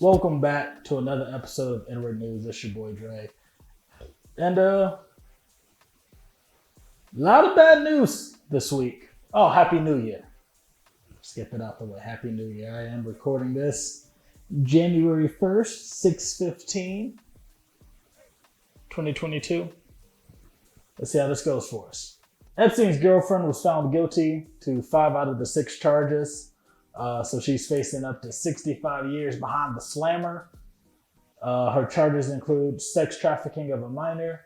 Welcome back to another episode of Inword News. It's your boy Dre. And a lot of bad news this week. Oh, Happy New Year. Let's get that out the way. Happy New Year. I am recording this January 1st, 6/15, 2022. Let's see how this goes for us. Epstein's girlfriend was found guilty to 5 out of the 6 charges. So she's facing up to 65 years behind the slammer. Her charges include sex trafficking of a minor,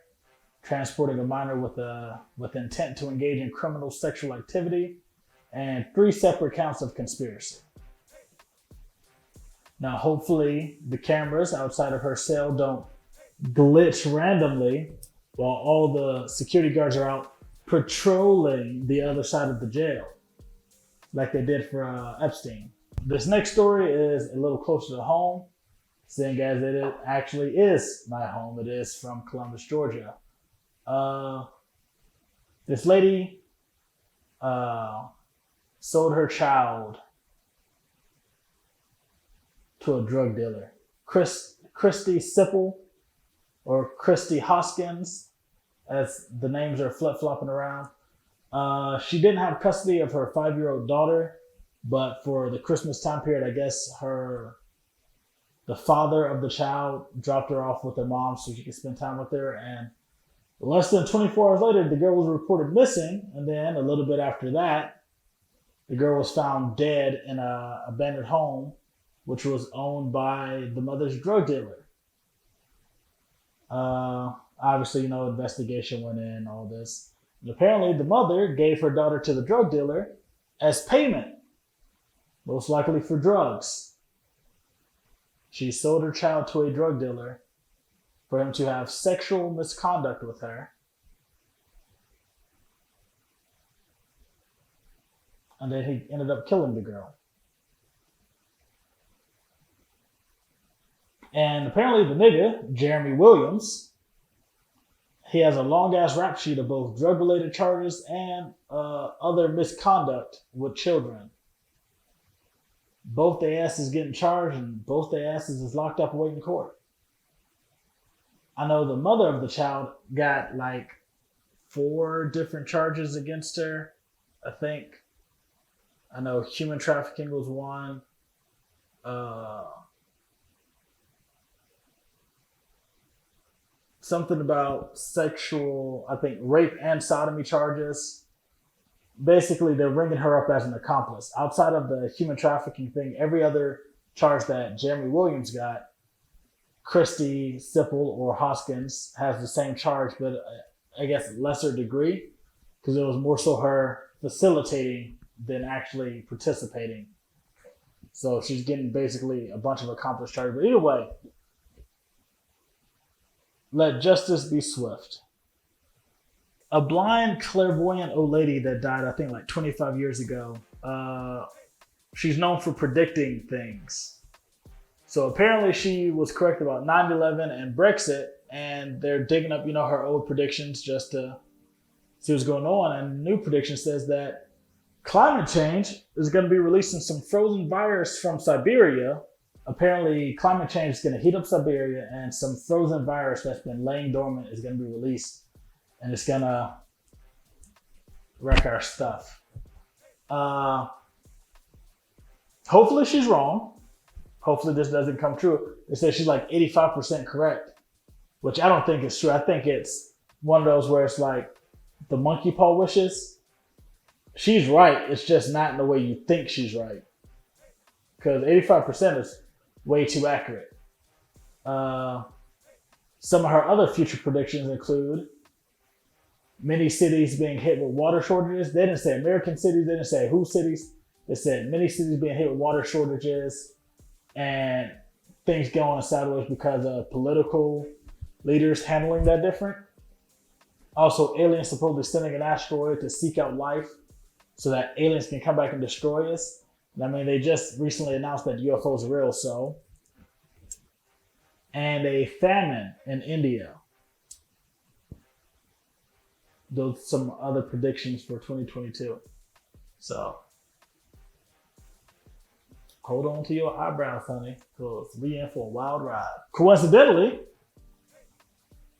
transporting a minor with intent to engage in criminal sexual activity, and 3 separate counts of conspiracy. Now, hopefully the cameras outside of her cell don't glitch randomly while all the security guards are out patrolling the other side of the jail, like they did for Epstein. This next story is a little closer to home, seeing as it actually is my home. It is from Columbus, Georgia. This lady sold her child to a drug dealer. Christy Sipple, or Christy Hoskins, as the names are flip-flopping around. She didn't have custody of her 5-year-old daughter, but for the Christmas time period, I guess the father of the child dropped her off with her mom so she could spend time with her. And less than 24 hours later, the girl was reported missing. And then a little bit after that, the girl was found dead in an abandoned home, which was owned by the mother's drug dealer. Obviously, investigation went in, all this. And apparently, the mother gave her daughter to the drug dealer as payment, most likely for drugs. She sold her child to a drug dealer for him to have sexual misconduct with her. And then he ended up killing the girl. And apparently the nigga, Jeremy Williams, he has a long-ass rap sheet of both drug-related charges and other misconduct with children. Both their asses getting charged and both their asses is locked up waiting court. I know the mother of the child got like 4 different charges against her, I think. I know human trafficking was one. Something about sexual, I think, rape and sodomy charges. Basically, they're ringing her up as an accomplice. Outside of the human trafficking thing, every other charge that Jeremy Williams got, Christy Sipple or Hoskins has the same charge, but I guess lesser degree, because it was more so her facilitating than actually participating. So she's getting basically a bunch of accomplice charges. But either way, let justice be swift. A blind, clairvoyant old lady that died, I think, like 25 years ago. She's known for predicting things. So apparently she was correct about 9/11 and Brexit, and they're digging up, her old predictions just to see what's going on. And the new prediction says that climate change is going to be releasing some frozen virus from Siberia. Apparently, climate change is going to heat up Siberia, and some frozen virus that's been laying dormant is going to be released, and it's going to wreck our stuff. Hopefully she's wrong. Hopefully this doesn't come true. They say she's like 85% correct, which I don't think is true. I think it's one of those where it's like the monkey paw wishes. She's right. It's just not in the way you think she's right. Because 85% is way too accurate. Some of her other future predictions include many cities being hit with water shortages. They didn't say American cities. They didn't say who cities. They said many cities being hit with water shortages and things going sideways because of political leaders handling that different. Also, aliens supposedly sending an asteroid to seek out life so that aliens can come back and destroy us. I mean, they just recently announced that UFOs are real, so. And a famine in India. Those some other predictions for 2022. So, hold on to your eyebrows, honey, because we in for a wild ride. Coincidentally,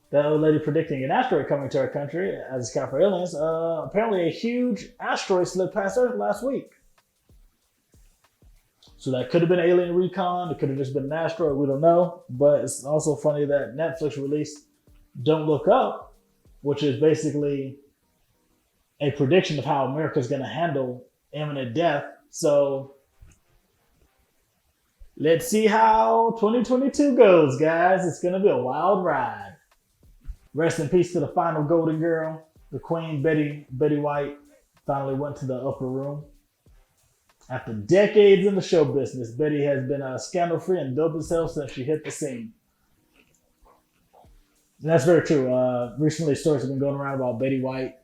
that old lady predicting an asteroid coming to our country as a scout for aliens, apparently a huge asteroid slipped past Earth last week. So that could have been alien recon. It could have just been an asteroid. We don't know. But it's also funny that Netflix released Don't Look Up, which is basically a prediction of how America's going to handle imminent death. So let's see how 2022 goes, guys. It's going to be a wild ride. Rest in peace to the final golden girl, the queen, Betty White, finally went to the upper room. After decades in the show business, Betty has been scandal-free and dope as hell since she hit the scene. And that's very true. Recently, stories have been going around about Betty White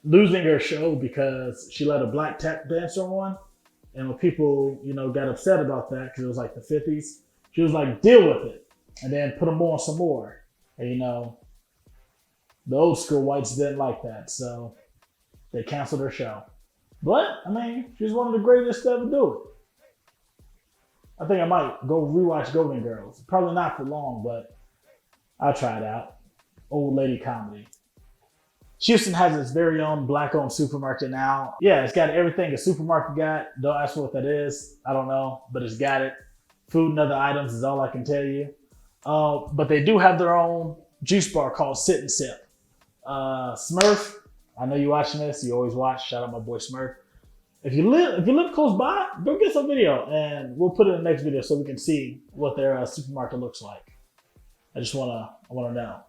losing her show because she let a black tap dancer on one. And when people, got upset about that because it was like the 50s, she was like, deal with it. And then put them on some more. And, the old school whites didn't like that. So they canceled her show. But, she's one of the greatest to ever do it. I think I might go rewatch Golden Girls. Probably not for long, but I'll try it out. Old lady comedy. Houston has its very own black-owned supermarket now. Yeah, it's got everything a supermarket got. Don't ask me what that is. I don't know, but it's got it. Food and other items is all I can tell you. But they do have their own juice bar called Sit and Sip. Smurf, I know you're watching this. You always watch. Shout out my boy Smurf. If you live close by, go get some video, and we'll put it in the next video so we can see what their supermarket looks like. I wanna know.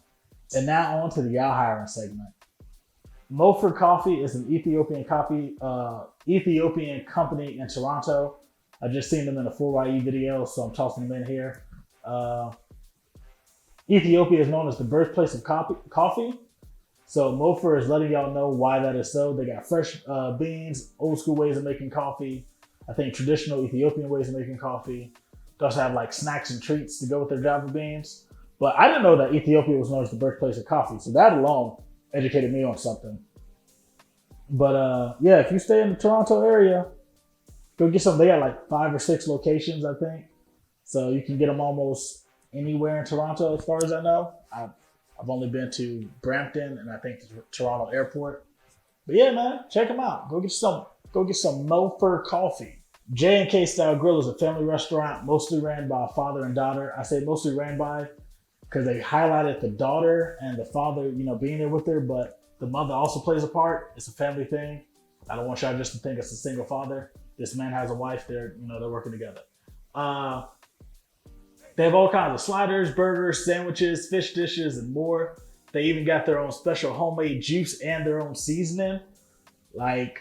And now on to the y'all hiring segment. Mofer Coffee is an Ethiopian company in Toronto. I've just seen them in a 4YE video, so I'm tossing them in here. Ethiopia is known as the birthplace of coffee. So Mofer is letting y'all know why that is so. They got fresh beans, old school ways of making coffee. I think traditional Ethiopian ways of making coffee. They also have like snacks and treats to go with their Java beans. But I didn't know that Ethiopia was known as the birthplace of coffee. So that alone educated me on something. But yeah, if you stay in the Toronto area, go get some. They got like 5 or 6 locations, I think. So you can get them almost anywhere in Toronto as far as I know. I've only been to Brampton and I think the Toronto airport. But yeah, man, check them out. Go get some Mofer Coffee. J&K Style Grill is a family restaurant mostly ran by a father and daughter. I say mostly ran by because they highlighted the daughter and the father, being there with her, but the mother also plays a part. It's a family thing. I don't want y'all just to think it's a single father. This man has a wife. They're working together. They have all kinds of sliders, burgers, sandwiches, fish dishes, and more. They even got their own special homemade juice and their own seasoning. Like,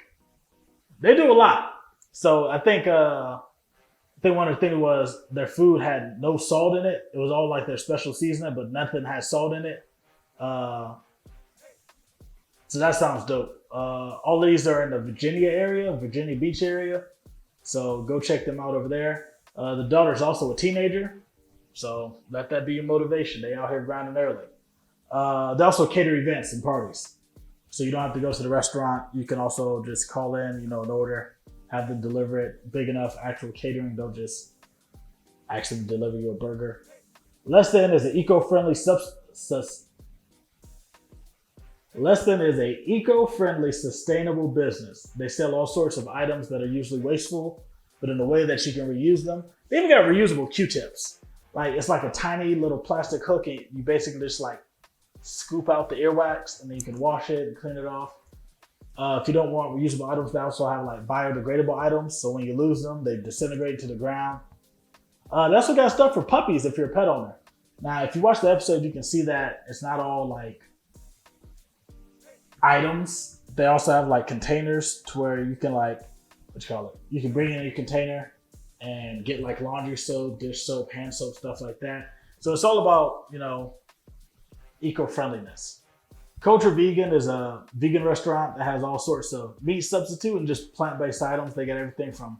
they do a lot. So I think one of the things was their food had no salt in it. It was all like their special seasoning, but nothing had salt in it. So that sounds dope. All these are in the Virginia Beach area. So go check them out over there. The daughter's also a teenager. So let that be your motivation. They out here grinding early. They also cater events and parties. So you don't have to go to the restaurant. You can also just call in, an order, have them deliver it. Big enough actual catering, they'll just actually deliver you a burger. Less Than is an eco-friendly sustainable business. They sell all sorts of items that are usually wasteful, but in a way that you can reuse them. They even got reusable Q-tips. Like, it's like a tiny little plastic hook, and you basically just like scoop out the earwax, and then you can wash it and clean it off. If you don't want reusable items, they also have like biodegradable items. So when you lose them, they disintegrate to the ground. They also got stuff for puppies if you're a pet owner. Now, if you watch the episode, you can see that it's not all like items. They also have like containers to where you can you can bring in your container and get like laundry soap, dish soap, hand soap, stuff like that. So it's all about, eco-friendliness. Culture Vegan is a vegan restaurant that has all sorts of meat substitute and just plant-based items. They got everything from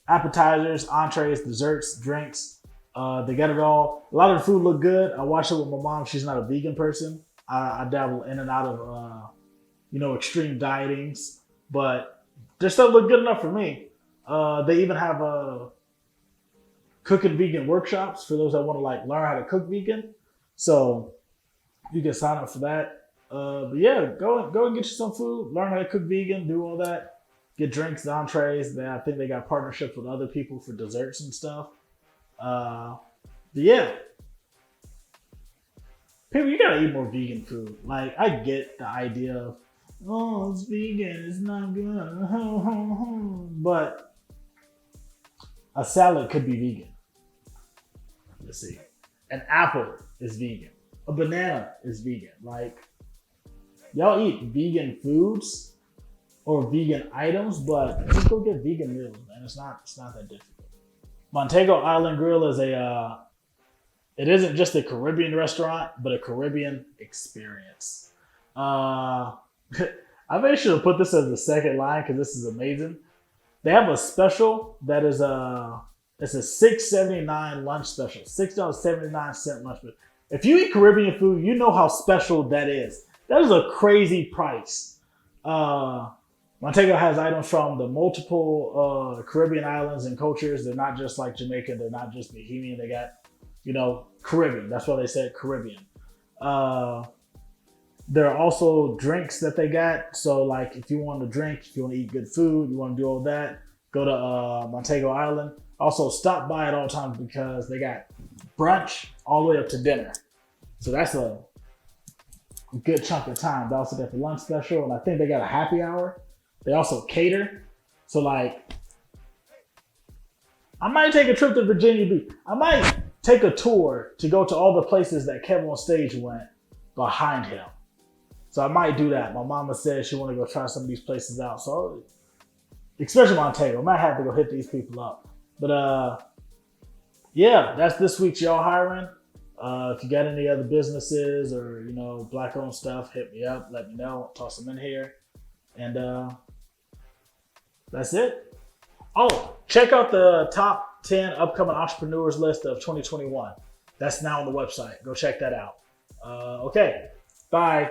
appetizers, entrees, desserts, drinks. They got it all. A lot of the food look good. I watched it with my mom. She's not a vegan person. I dabble in and out of, extreme dietings, but their stuff looked good enough for me. They even have cooking vegan workshops for those that want to like learn how to cook vegan. So you can sign up for that. But yeah, go and get you some food. Learn how to cook vegan. Do all that. Get drinks, entrees. I think they got partnerships with other people for desserts and stuff. But yeah, people, you gotta eat more vegan food. Like I get the idea of, oh, it's vegan, it's not good, but a salad could be vegan. Let's see, an apple is vegan. A banana is vegan. Like, y'all eat vegan foods or vegan items, but just go get vegan meals, man. It's not that difficult. Montego Island Grill is it isn't just a Caribbean restaurant, but a Caribbean experience. I made sure to put this as the second line because this is amazing. They have a special that is it's a $6.79 lunch special, $6.79 lunch special. If you eat Caribbean food, you know how special that is. That is a crazy price. Montego has items from the multiple Caribbean islands and cultures. They're not just like Jamaican. They're not just Bahamian. They got, Caribbean. That's why they said Caribbean. There are also drinks that they got. So like if you want to drink, if you want to eat good food, you want to do all that, go to Montego Island. Also stop by at all times because they got brunch all the way up to dinner. So that's a good chunk of time. They also got the lunch special, and I think they got a happy hour. They also cater. So like, I might take a trip to Virginia Beach. I might take a tour to go to all the places that Kevin on Stage went behind him. So I might do that. My mama said she want to go try some of these places out. So especially Montego, I might have to go hit these people up. But yeah, that's this week's Y'all Hiring. If you got any other businesses or black owned stuff, hit me up. Let me know. Toss them in here. And that's it. Oh, check out the top 10 upcoming entrepreneurs list of 2021. That's now on the website. Go check that out. Okay. Bye.